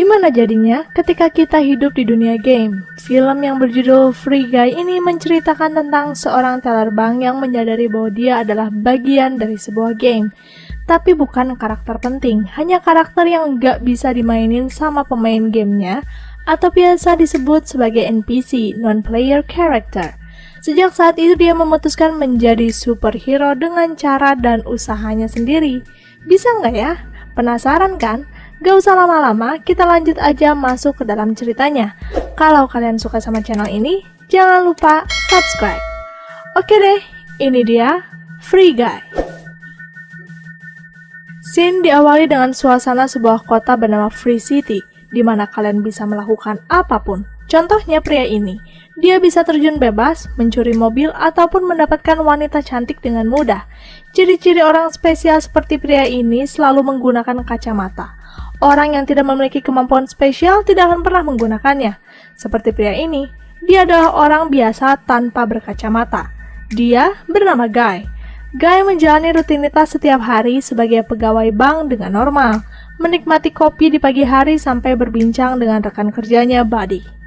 Gimana jadinya ketika kita hidup di dunia game? Film yang berjudul Free Guy ini menceritakan tentang seorang teller bank yang menyadari bahwa dia adalah bagian dari sebuah game. Tapi bukan karakter penting, hanya karakter yang nggak bisa dimainin sama pemain gamenya, atau biasa disebut sebagai NPC, non-player character. Sejak saat itu dia memutuskan menjadi superhero dengan cara dan usahanya sendiri. Bisa nggak ya? Penasaran kan? Gak usah lama-lama, kita lanjut aja masuk ke dalam ceritanya. Kalau kalian suka sama channel ini, jangan lupa subscribe. Oke deh, ini dia Free Guy. Scene diawali dengan suasana sebuah kota bernama Free City, di mana kalian bisa melakukan apapun. Contohnya pria ini, dia bisa terjun bebas, mencuri mobil, ataupun mendapatkan wanita cantik dengan mudah. Ciri-ciri orang spesial seperti pria ini selalu menggunakan kacamata. Orang yang tidak memiliki kemampuan spesial tidak akan pernah menggunakannya. Seperti pria ini, dia adalah orang biasa tanpa berkacamata. Dia bernama Guy. Guy menjalani rutinitas setiap hari sebagai pegawai bank dengan normal, menikmati kopi di pagi hari sampai berbincang dengan rekan kerjanya Buddy.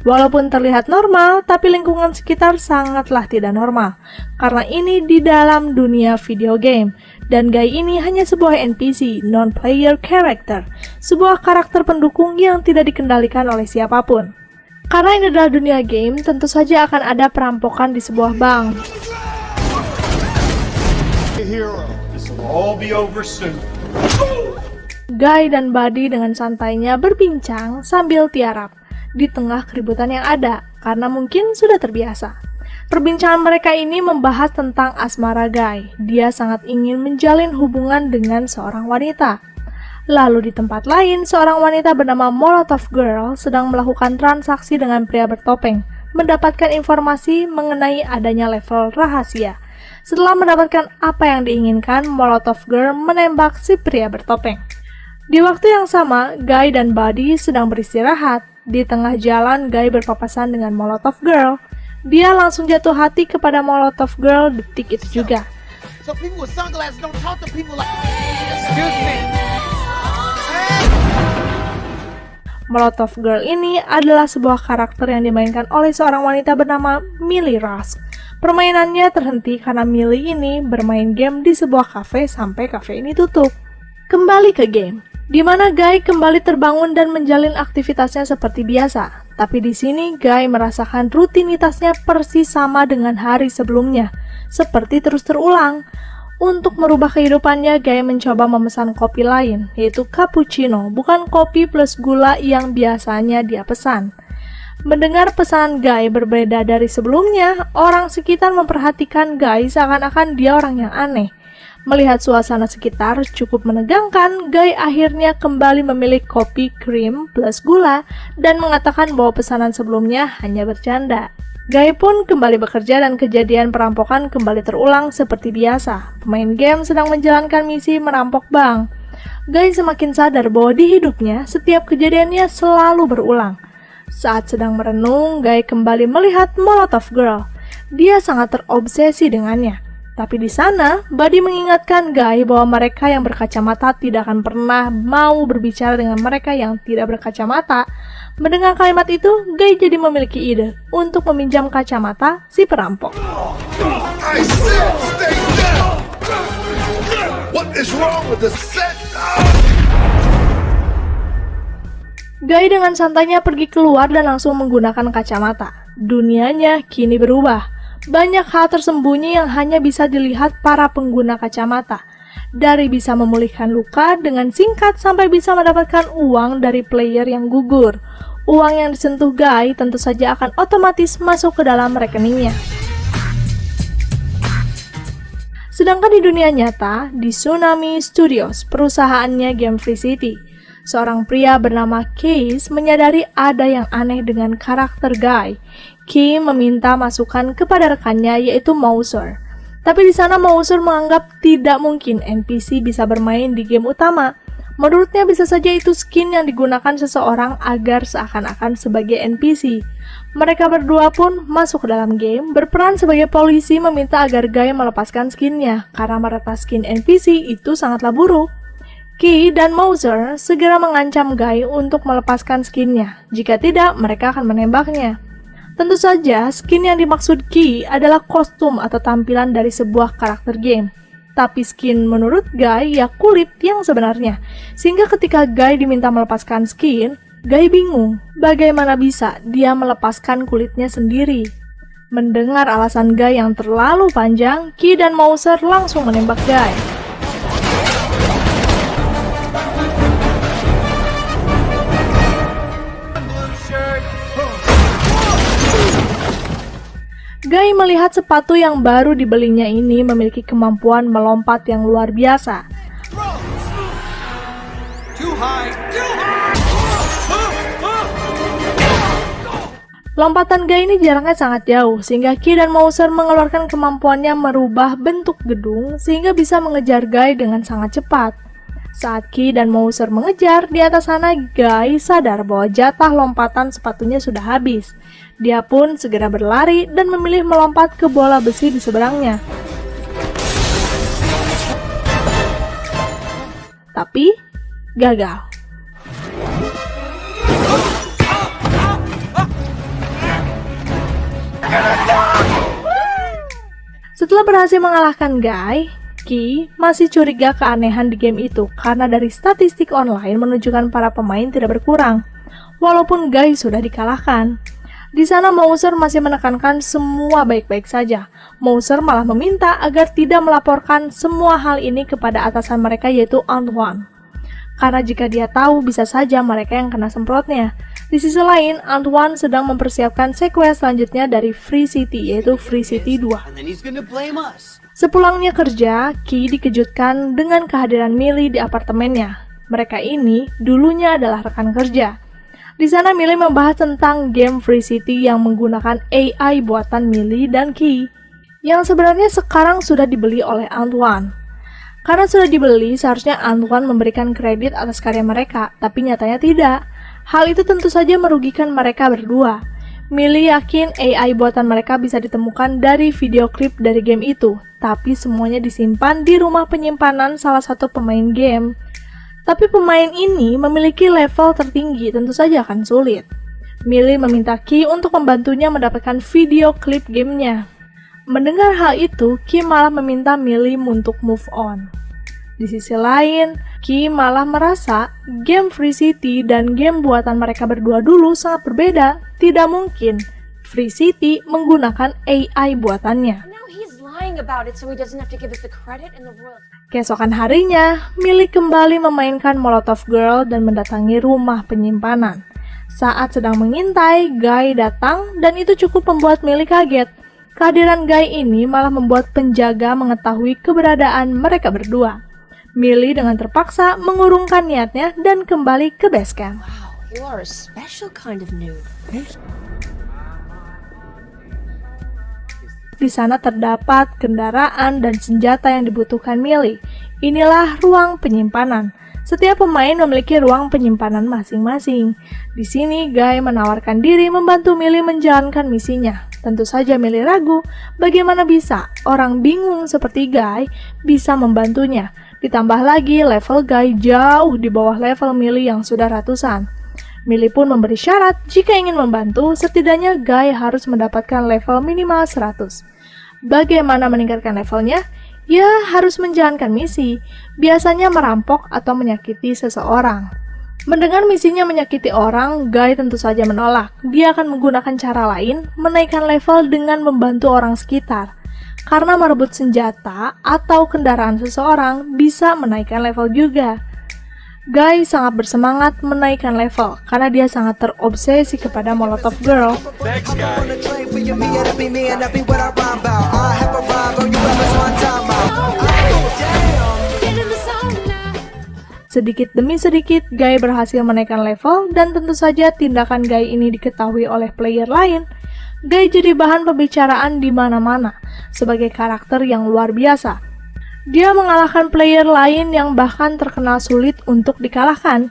Walaupun terlihat normal, tapi lingkungan sekitar sangatlah tidak normal, karena ini di dalam dunia video game. Dan Guy ini hanya sebuah NPC, non-player character, sebuah karakter pendukung yang tidak dikendalikan oleh siapapun. Karena ini adalah dunia game, tentu saja akan ada perampokan di sebuah bank. Guy dan Buddy dengan santainya berbincang sambil tiarap di tengah keributan yang ada, karena mungkin sudah terbiasa. Perbincangan mereka ini membahas tentang asmara Guy. Dia sangat ingin menjalin hubungan dengan seorang wanita. Lalu di tempat lain, seorang wanita bernama Molotov Girl sedang melakukan transaksi dengan pria bertopeng, mendapatkan informasi mengenai adanya level rahasia. Setelah mendapatkan apa yang diinginkan, Molotov Girl menembak si pria bertopeng. Di waktu yang sama, Guy dan Buddy sedang beristirahat. Di tengah jalan, Guy berpapasan dengan Molotov Girl. Dia langsung jatuh hati kepada Molotov Girl detik itu juga. Molotov Girl ini adalah sebuah karakter yang dimainkan oleh seorang wanita bernama Millie Rusk. Permainannya terhenti karena Millie ini bermain game di sebuah kafe sampai kafe ini tutup. Kembali ke game, di mana Guy kembali terbangun dan menjalin aktivitasnya seperti biasa. Tapi di sini Guy merasakan rutinitasnya persis sama dengan hari sebelumnya, seperti terus terulang. Untuk merubah kehidupannya, Guy mencoba memesan kopi lain, yaitu cappuccino, bukan kopi plus gula yang biasanya dia pesan. Mendengar pesanan Guy berbeda dari sebelumnya, orang sekitar memperhatikan Guy seakan-akan dia orang yang aneh. Melihat suasana sekitar cukup menegangkan, Guy akhirnya kembali memilih kopi krim plus gula dan mengatakan bahwa pesanan sebelumnya hanya bercanda. Guy pun kembali bekerja dan kejadian perampokan kembali terulang seperti biasa. Pemain game sedang menjalankan misi merampok bank. Guy semakin sadar bahwa di hidupnya setiap kejadiannya selalu berulang. Saat sedang merenung, Guy kembali melihat Molotov Girl. Dia sangat terobsesi dengannya. Tapi di sana, Buddy mengingatkan Guy bahwa mereka yang berkacamata tidak akan pernah mau berbicara dengan mereka yang tidak berkacamata. Mendengar kalimat itu, Guy jadi memiliki ide untuk meminjam kacamata si perampok. Guy dengan santainya pergi keluar dan langsung menggunakan kacamata. Dunianya kini berubah. Banyak hal tersembunyi yang hanya bisa dilihat para pengguna kacamata. Dari bisa memulihkan luka dengan singkat sampai bisa mendapatkan uang dari player yang gugur. Uang yang disentuh Guy tentu saja akan otomatis masuk ke dalam rekeningnya. Sedangkan di dunia nyata, di Tsunami Studios, perusahaannya Game Free City, seorang pria bernama Case menyadari ada yang aneh dengan karakter Guy. Kim meminta masukan kepada rekannya yaitu Mouser. Tapi di sana Mouser menganggap tidak mungkin NPC bisa bermain di game utama. Menurutnya bisa saja itu skin yang digunakan seseorang agar seakan-akan sebagai NPC. Mereka berdua pun masuk ke dalam game, berperan sebagai polisi meminta agar Guy melepaskan skinnya karena meretas skin NPC itu sangatlah buruk. Key dan Mouser segera mengancam Guy untuk melepaskan skinnya. Jika tidak, mereka akan menembaknya. Tentu saja, skin yang dimaksud Key adalah kostum atau tampilan dari sebuah karakter game. Tapi skin menurut Guy ya kulit yang sebenarnya. Sehingga ketika Guy diminta melepaskan skin, Guy bingung bagaimana bisa dia melepaskan kulitnya sendiri. Mendengar alasan Guy yang terlalu panjang, Key dan Mouser langsung menembak Guy. Guy melihat sepatu yang baru dibelinya ini memiliki kemampuan melompat yang luar biasa. Lompatan Guy ini jaraknya sangat jauh, sehingga Key dan Mouser mengeluarkan kemampuannya merubah bentuk gedung sehingga bisa mengejar Guy dengan sangat cepat. Saat Key dan Mouser mengejar, di atas sana Guy sadar bahwa jatah lompatan sepatunya sudah habis. Dia pun segera berlari dan memilih melompat ke bola besi di seberangnya. Tapi, gagal. Setelah berhasil mengalahkan Guy, Key masih curiga keanehan di game itu karena dari statistik online menunjukkan para pemain tidak berkurang, walaupun Guy sudah dikalahkan. Di sana Mouser masih menekankan semua baik-baik saja. Mouser malah meminta agar tidak melaporkan semua hal ini kepada atasan mereka yaitu Antoine. Karena jika dia tahu bisa saja mereka yang kena semprotnya. Di sisi lain, Antoine sedang mempersiapkan sequel selanjutnya dari Free City yaitu Free City 2. Sepulangnya kerja, Key dikejutkan dengan kehadiran Millie di apartemennya. Mereka ini dulunya adalah rekan kerja. Di sana Millie membahas tentang game Free City yang menggunakan AI buatan Millie dan Key, yang sebenarnya sekarang sudah dibeli oleh Antoine. Karena sudah dibeli, seharusnya Antoine memberikan kredit atas karya mereka, tapi nyatanya tidak. Hal itu tentu saja merugikan mereka berdua. Millie yakin AI buatan mereka bisa ditemukan dari video klip dari game itu, tapi semuanya disimpan di rumah penyimpanan salah satu pemain game. Tapi pemain ini memiliki level tertinggi, tentu saja akan sulit. Millie meminta Key untuk membantunya mendapatkan video klip gamenya. Mendengar hal itu, Key malah meminta Millie untuk move on. Di sisi lain, Key malah merasa game Free City dan game buatan mereka berdua dulu sangat berbeda. Tidak mungkin Free City menggunakan AI buatannya. Keesokan harinya, Millie kembali memainkan Molotov Girl dan mendatangi rumah penyimpanan. Saat sedang mengintai, Guy datang dan itu cukup membuat Millie kaget. Kehadiran Guy ini malah membuat penjaga mengetahui keberadaan mereka berdua. Millie dengan terpaksa mengurungkan niatnya dan kembali ke base camp. Wow, you are a special kind of noob. Di sana terdapat kendaraan dan senjata yang dibutuhkan Millie. Inilah ruang penyimpanan. Setiap pemain memiliki ruang penyimpanan masing-masing. Di sini Guy menawarkan diri membantu Millie menjalankan misinya. Tentu saja Millie ragu, bagaimana bisa orang bingung seperti Guy bisa membantunya. Ditambah lagi level Guy jauh di bawah level Millie yang sudah ratusan. Millie pun memberi syarat jika ingin membantu, setidaknya Guy harus mendapatkan level minimal 100. Bagaimana meningkatkan levelnya? Ya, harus menjalankan misi, biasanya merampok atau menyakiti seseorang. Mendengar misinya menyakiti orang, Guy tentu saja menolak. Dia akan menggunakan cara lain, menaikkan level dengan membantu orang sekitar. Karena merebut senjata atau kendaraan seseorang bisa menaikkan level juga. Guy sangat bersemangat menaikkan level karena dia sangat terobsesi kepada Molotov Girl. Sedikit demi sedikit, Guy berhasil menaikkan level dan tentu saja tindakan Guy ini diketahui oleh player lain. Guy jadi bahan pembicaraan di mana-mana sebagai karakter yang luar biasa. Dia mengalahkan player lain yang bahkan terkenal sulit untuk dikalahkan.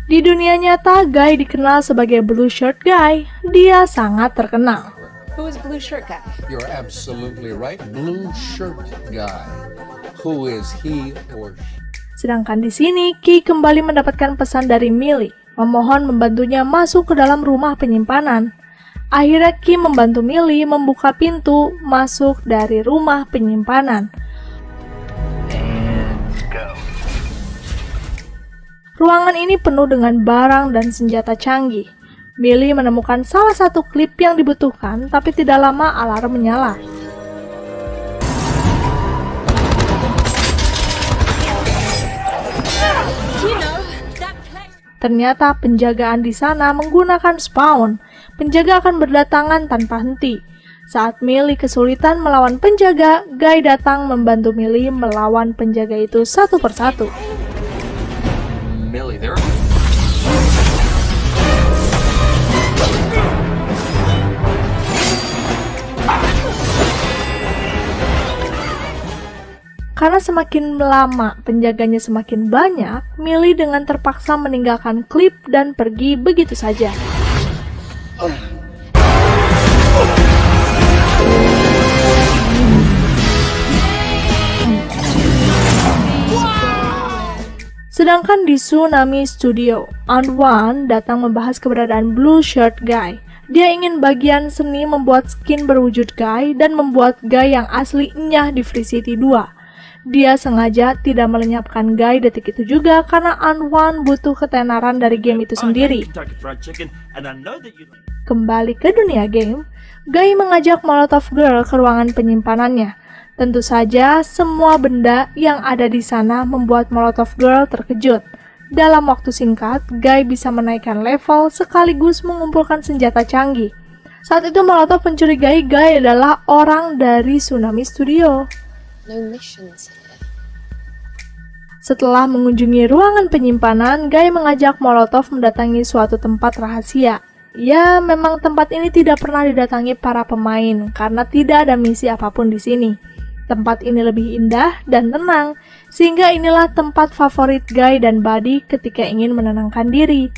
Di dunia nyata, Guy dikenal sebagai Blue Shirt Guy. Dia sangat terkenal. Who is Blue Shirt Guy? You're absolutely right. Blue Shirt Guy. Who is he or she? Sedangkan di sini, Ki kembali mendapatkan pesan dari Millie, memohon membantunya masuk ke dalam rumah penyimpanan. Akhirnya Ki membantu Millie membuka pintu masuk dari rumah penyimpanan. Ruangan ini penuh dengan barang dan senjata canggih. Millie menemukan salah satu klip yang dibutuhkan, tapi tidak lama alarm menyala. Ternyata penjagaan di sana menggunakan spawn. Penjaga akan berdatangan tanpa henti. Saat Millie kesulitan melawan penjaga, Guy datang membantu Millie melawan penjaga itu satu persatu. Millie, there. Karena semakin lama penjaganya semakin banyak, Millie dengan terpaksa meninggalkan klip dan pergi begitu saja. Sedangkan di Tsunami Studio, Antoine datang membahas keberadaan Blue Shirt Guy. Dia ingin bagian seni membuat skin berwujud Guy dan membuat Guy yang aslinya di Free City 2. Dia sengaja tidak melenyapkan Guy detik itu juga karena Antoine butuh ketenaran dari game itu sendiri. Kembali ke dunia game, Guy mengajak Molotov Girl ke ruangan penyimpanannya. Tentu saja, semua benda yang ada di sana membuat Molotov Girl terkejut. Dalam waktu singkat, Guy bisa menaikkan level sekaligus mengumpulkan senjata canggih. Saat itu Molotov mencurigai Guy adalah orang dari Tsunami Studio. No missions here. Setelah mengunjungi ruangan penyimpanan, Guy mengajak Molotov mendatangi suatu tempat rahasia. Ya, memang tempat ini tidak pernah didatangi para pemain karena tidak ada misi apapun di sini. Tempat ini lebih indah dan tenang, sehingga inilah tempat favorit Guy dan Buddy ketika ingin menenangkan diri.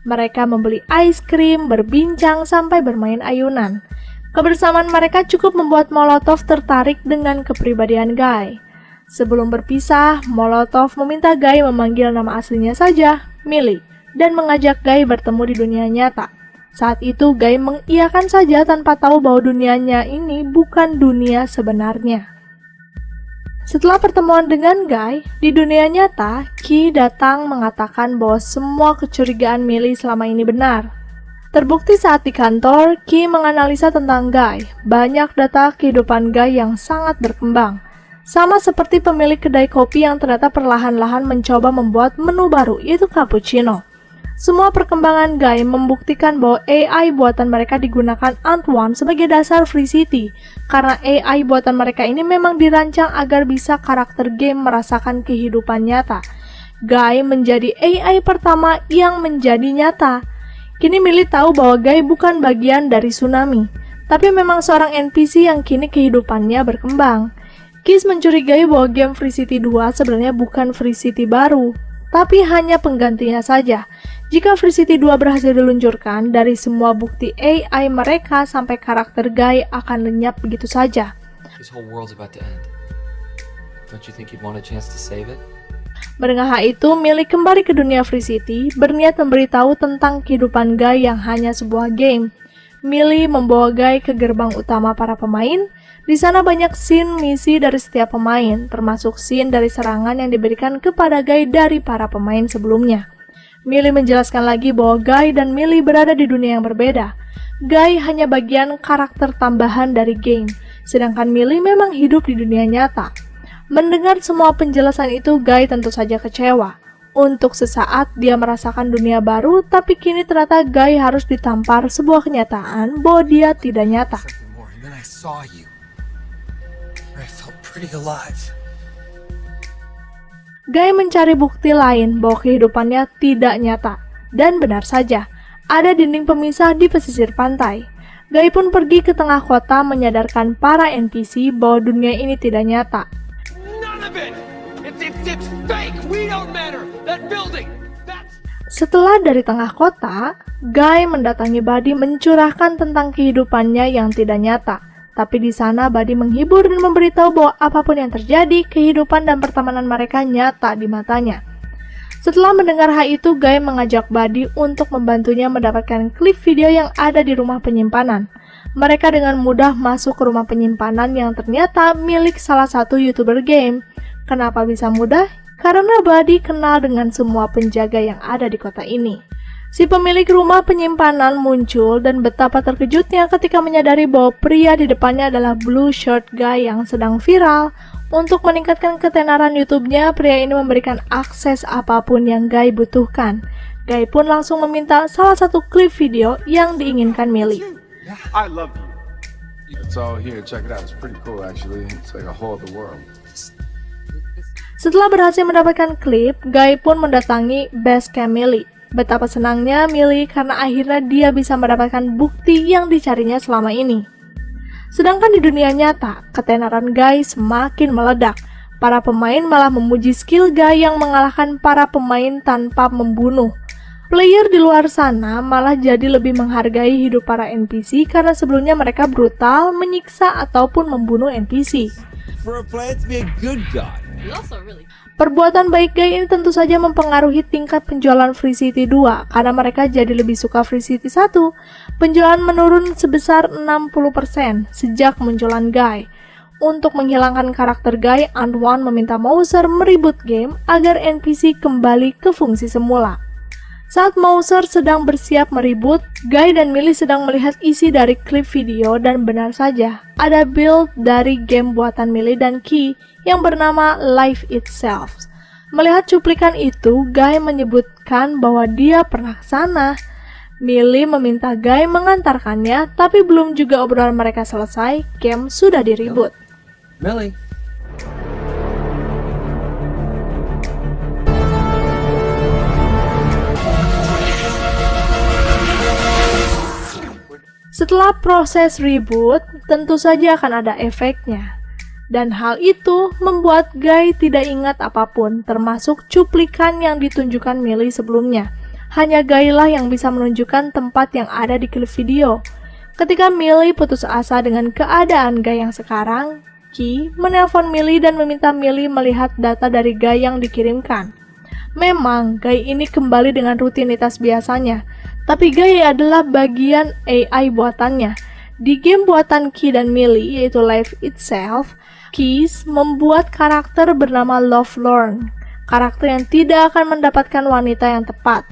Mereka membeli ice cream, berbincang, sampai bermain ayunan. Kebersamaan mereka cukup membuat Molotov tertarik dengan kepribadian Guy. Sebelum berpisah, Molotov meminta Guy memanggil nama aslinya saja, Millie, dan mengajak Guy bertemu di dunia nyata. Saat itu Guy mengiyakan saja tanpa tahu bahwa dunianya ini bukan dunia sebenarnya. Setelah pertemuan dengan Guy, di dunia nyata, Ki datang mengatakan bahwa semua kecurigaan Millie selama ini benar. Terbukti saat di kantor, Ki menganalisa tentang Guy. Banyak data kehidupan Guy yang sangat berkembang. Sama seperti pemilik kedai kopi yang ternyata perlahan-lahan mencoba membuat menu baru, yaitu cappuccino. Semua perkembangan Guy membuktikan bahwa AI buatan mereka digunakan Antoine sebagai dasar Free City, karena AI buatan mereka ini memang dirancang agar bisa karakter game merasakan kehidupan nyata. Guy menjadi AI pertama yang menjadi nyata. Kini Millie tahu bahwa Guy bukan bagian dari Tsunami, tapi memang seorang NPC yang kini kehidupannya berkembang. Kiss mencurigai bahwa game Free City 2 sebenarnya bukan Free City baru, tapi hanya penggantinya saja. Jika Free City 2 berhasil diluncurkan, dari semua bukti AI mereka sampai karakter Guy akan lenyap begitu saja. This whole world's about to end. Don't you think you'd want a chance to save it? Mendengar hal itu, Millie kembali ke dunia Free City, berniat memberitahu tentang kehidupan Guy yang hanya sebuah game. Millie membawa Guy ke gerbang utama para pemain. Di sana banyak scene misi dari setiap pemain, termasuk scene dari serangan yang diberikan kepada Guy dari para pemain sebelumnya. Millie menjelaskan lagi bahwa Guy dan Millie berada di dunia yang berbeda. Guy hanya bagian karakter tambahan dari game, sedangkan Millie memang hidup di dunia nyata. Mendengar semua penjelasan itu, Guy tentu saja kecewa. Untuk sesaat dia merasakan dunia baru, tapi kini ternyata Guy harus ditampar sebuah kenyataan bahwa dia tidak nyata. Guy mencari bukti lain bahwa kehidupannya tidak nyata. Dan benar saja, ada dinding pemisah di pesisir pantai. Guy pun pergi ke tengah kota menyadarkan para NPC bahwa dunia ini tidak nyata. Setelah dari tengah kota, Guy mendatangi Buddy mencurahkan tentang kehidupannya yang tidak nyata. Tapi di sana Buddy menghibur dan memberitahu bahwa apapun yang terjadi, kehidupan dan pertemanan mereka nyata di matanya. Setelah mendengar hal itu, Guy mengajak Buddy untuk membantunya mendapatkan klip video yang ada di rumah penyimpanan. Mereka dengan mudah masuk ke rumah penyimpanan yang ternyata milik salah satu YouTuber game. Kenapa bisa mudah? Karena Buddy kenal dengan semua penjaga yang ada di kota ini. Si pemilik rumah penyimpanan muncul dan betapa terkejutnya ketika menyadari bahwa pria di depannya adalah Blue Shirt Guy yang sedang viral. Untuk meningkatkan ketenaran YouTube-nya, pria ini memberikan akses apapun yang Guy butuhkan. Guy pun langsung meminta salah satu klip video yang diinginkan Millie. I love you. It's all here. Check it out. It's pretty cool actually. It's like a whole other world. Setelah berhasil mendapatkan klip, Guy pun mendatangi base camp Millie. Betapa senangnya Millie karena akhirnya dia bisa mendapatkan bukti yang dicarinya selama ini. Sedangkan di dunia nyata, ketenaran Guy semakin meledak. Para pemain malah memuji skill Guy yang mengalahkan para pemain tanpa membunuh. Player di luar sana malah jadi lebih menghargai hidup para NPC karena sebelumnya mereka brutal, menyiksa, ataupun membunuh NPC. For a plan to be a good guy. Perbuatan baik Guy ini tentu saja mempengaruhi tingkat penjualan Free City 2 karena mereka jadi lebih suka Free City 1. Penjualan menurun sebesar 60% sejak munculan Guy. Untuk menghilangkan karakter Guy, Antoine meminta Mouser mereboot game agar NPC kembali ke fungsi semula. Saat Mouser sedang bersiap mereboot, Guy dan Millie sedang melihat isi dari klip video dan benar saja, ada build dari game buatan Millie dan Key yang bernama Life Itself. Melihat cuplikan itu, Guy menyebutkan bahwa dia pernah ke sana. Millie meminta Guy mengantarkannya, tapi belum juga obrolan mereka selesai, game sudah direboot. Millie. Setelah proses reboot, tentu saja akan ada efeknya. Dan hal itu membuat Guy tidak ingat apapun, termasuk cuplikan yang ditunjukkan Millie sebelumnya. Hanya Guy lah yang bisa menunjukkan tempat yang ada di klip video. Ketika Millie putus asa dengan keadaan Guy yang sekarang, Key menelpon Millie dan meminta Millie melihat data dari Guy yang dikirimkan. Memang, Guy ini kembali dengan rutinitas biasanya, tapi Guy adalah bagian AI buatannya. Di game buatan Key dan Millie, yaitu Life Itself, Keys membuat karakter bernama Lovelorn, karakter yang tidak akan mendapatkan wanita yang tepat.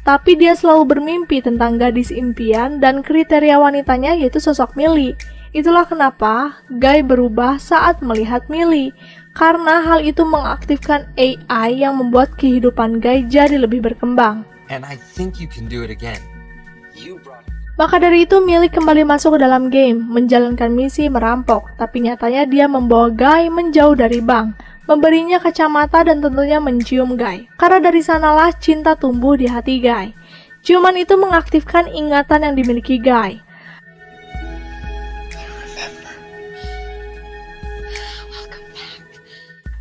Tapi dia selalu bermimpi tentang gadis impian dan kriteria wanitanya yaitu sosok Millie. Itulah kenapa Guy berubah saat melihat Millie, karena hal itu mengaktifkan AI yang membuat kehidupan Guy jadi lebih berkembang. And I think you can do it again. You brought Maka dari itu Millie kembali masuk ke dalam game, menjalankan misi merampok, tapi nyatanya dia membawa Guy menjauh dari bank, memberinya kacamata dan tentunya mencium Guy. Karena dari sanalah cinta tumbuh di hati Guy. Ciuman itu mengaktifkan ingatan yang dimiliki Guy.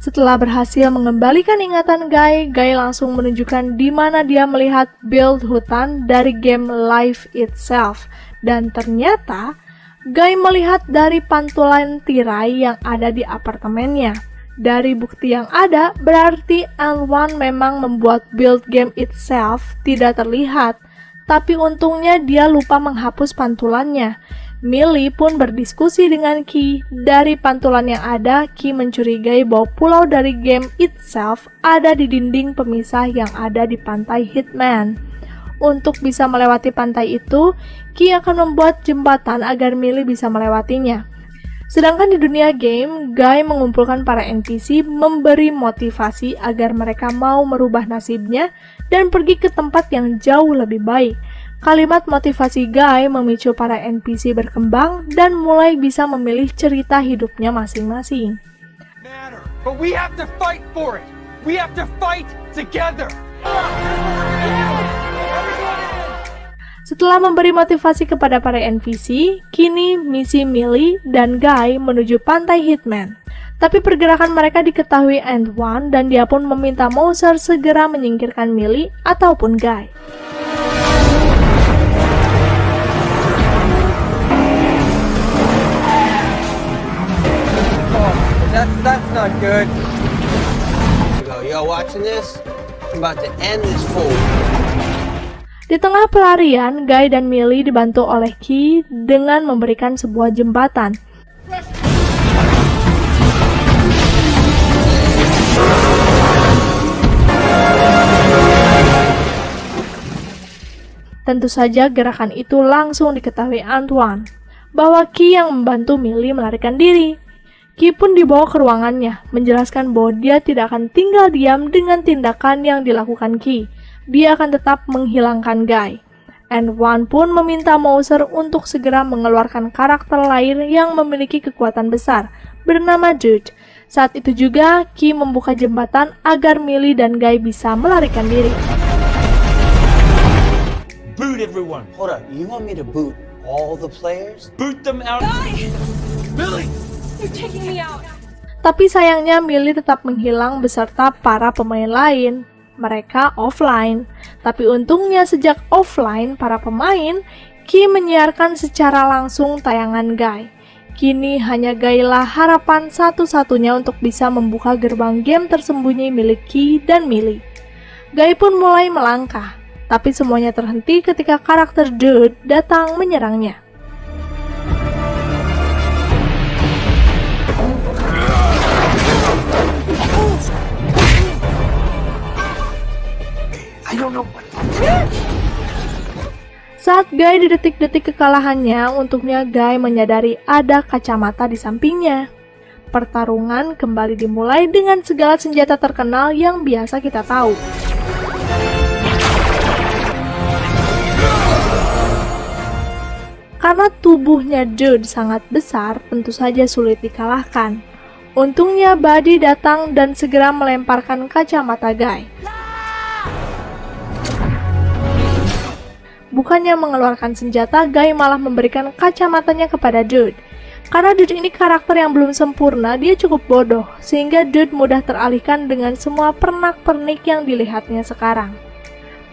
Setelah berhasil mengembalikan ingatan Guy, Guy langsung menunjukkan di mana dia melihat build hutan dari game Life Itself. Dan ternyata, Guy melihat dari pantulan tirai yang ada di apartemennya. Dari bukti yang ada, berarti Antoine memang membuat build game itself tidak terlihat. Tapi untungnya dia lupa menghapus pantulannya. Millie pun berdiskusi dengan Key. Dari pantulan yang ada, Key mencurigai bahwa pulau dari game itself ada di dinding pemisah yang ada di pantai Hitman. Untuk bisa melewati pantai itu, Key akan membuat jembatan agar Millie bisa melewatinya. Sedangkan di dunia game, Guy mengumpulkan para NPC memberi motivasi agar mereka mau merubah nasibnya dan pergi ke tempat yang jauh lebih baik. Kalimat motivasi Guy memicu para NPC berkembang dan mulai bisa memilih cerita hidupnya masing-masing. But we have to fight for it. We have to fight together. Setelah memberi motivasi kepada para NPC, kini misi Millie dan Guy menuju pantai Hitman. Tapi pergerakan mereka diketahui Antoine dan dia pun meminta Mouser segera menyingkirkan Millie ataupun Guy. Good. Yo, watching this? I'm about to end this fool. Di tengah pelarian, Guy dan Millie dibantu oleh Key dengan memberikan sebuah jembatan. Tentu saja gerakan itu langsung diketahui Antoine, bahwa Key yang membantu Millie melarikan diri. Key pun dibawa ke ruangannya, menjelaskan bahwa dia tidak akan tinggal diam dengan tindakan yang dilakukan Key. Dia akan tetap menghilangkan Guy. Antoine pun meminta Mouser untuk segera mengeluarkan karakter lain yang memiliki kekuatan besar, bernama Dude. Saat itu juga, Key membuka jembatan agar Millie dan Guy bisa melarikan diri. Boot everyone. Hold up, you want me to boot all the players? Boot them out. Billy! You're taking me out. Tapi sayangnya Millie tetap menghilang beserta para pemain lain. Mereka offline. Tapi untungnya sejak offline para pemain, Key menyiarkan secara langsung tayangan Guy. Kini hanya Guy lah harapan satu-satunya untuk bisa membuka gerbang game tersembunyi milik Key dan Millie. Guy pun mulai melangkah, tapi semuanya terhenti ketika karakter Dude datang menyerangnya. Saat Guy di detik-detik kekalahannya, untuknya Guy menyadari ada kacamata di sampingnya. Pertarungan kembali dimulai dengan segala senjata terkenal yang biasa kita tahu. Karena tubuhnya Dude sangat besar, tentu saja sulit dikalahkan. Untungnya Buddy datang dan segera melemparkan kacamata Guy. Bukannya mengeluarkan senjata, Guy malah memberikan kacamatanya kepada Dude. Karena Dude ini karakter yang belum sempurna, dia cukup bodoh, sehingga Dude mudah teralihkan dengan semua pernak-pernik yang dilihatnya sekarang.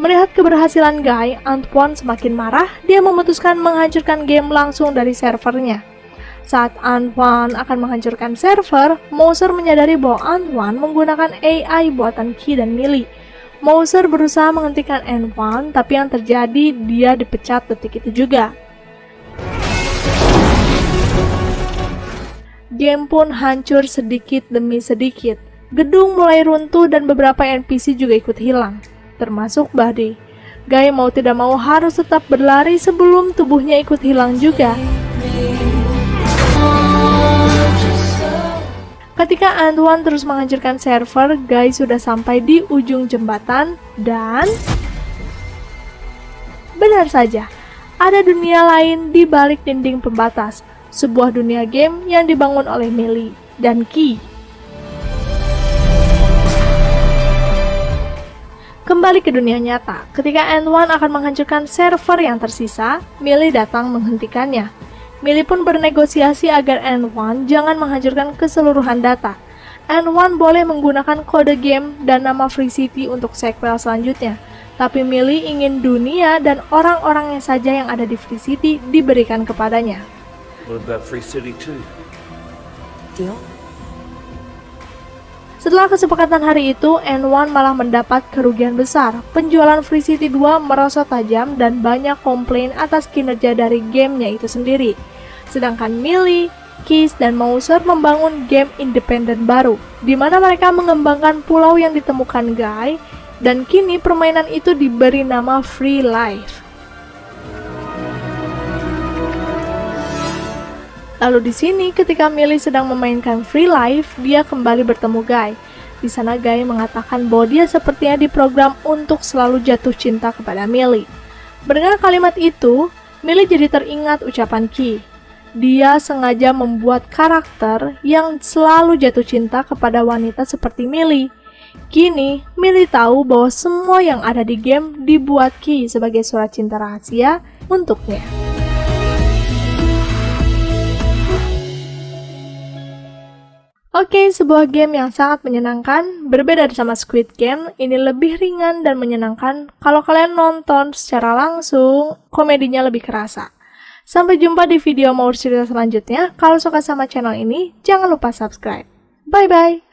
Melihat keberhasilan Guy, Antoine semakin marah. Dia memutuskan menghancurkan game langsung dari servernya. Saat Antoine akan menghancurkan server, Mouser menyadari bahwa Antoine menggunakan AI buatan Key dan Millie. Mouser berusaha menghentikan Antoine, tapi yang terjadi dia dipecat detik itu juga. Game pun hancur sedikit demi sedikit. Gedung mulai runtuh dan beberapa NPC juga ikut hilang, termasuk Buddy. Guy mau tidak mau harus tetap berlari sebelum tubuhnya ikut hilang juga. Ketika Antoine terus menghancurkan server, Guy sudah sampai di ujung jembatan dan... benar saja, ada dunia lain di balik dinding pembatas. Sebuah dunia game yang dibangun oleh Millie dan Key. Kembali ke dunia nyata, ketika Antoine akan menghancurkan server yang tersisa, Millie datang menghentikannya. Millie pun bernegosiasi agar Antoine jangan menghancurkan keseluruhan data. Antoine boleh menggunakan kode game dan nama Free City untuk sequel selanjutnya. Tapi Millie ingin dunia dan orang-orangnya saja yang ada di Free City diberikan kepadanya. What about Free City 2? Deal? Setelah kesepakatan hari itu, N1 malah mendapat kerugian besar. Penjualan Free City 2 merosot tajam dan banyak komplain atas kinerja dari gamenya itu sendiri. Sedangkan Millie, Keys, dan Mouser membangun game independen baru, di mana mereka mengembangkan pulau yang ditemukan Guy, dan kini permainan itu diberi nama Free Life. Lalu di sini ketika Millie sedang memainkan Free Life, dia kembali bertemu Guy. Di sana Guy mengatakan bahwa dia sepertinya diprogram untuk selalu jatuh cinta kepada Millie. Mendengar kalimat itu, Millie jadi teringat ucapan Key. Dia sengaja membuat karakter yang selalu jatuh cinta kepada wanita seperti Millie. Kini, Millie tahu bahwa semua yang ada di game dibuat Key sebagai surat cinta rahasia untuknya. Oke, sebuah game yang sangat menyenangkan. Berbeda sama Squid Game, ini lebih ringan dan menyenangkan. Kalau kalian nonton secara langsung, komedinya lebih kerasa. Sampai jumpa di video Maur cerita selanjutnya. Kalau suka sama channel ini, jangan lupa subscribe. Bye-bye!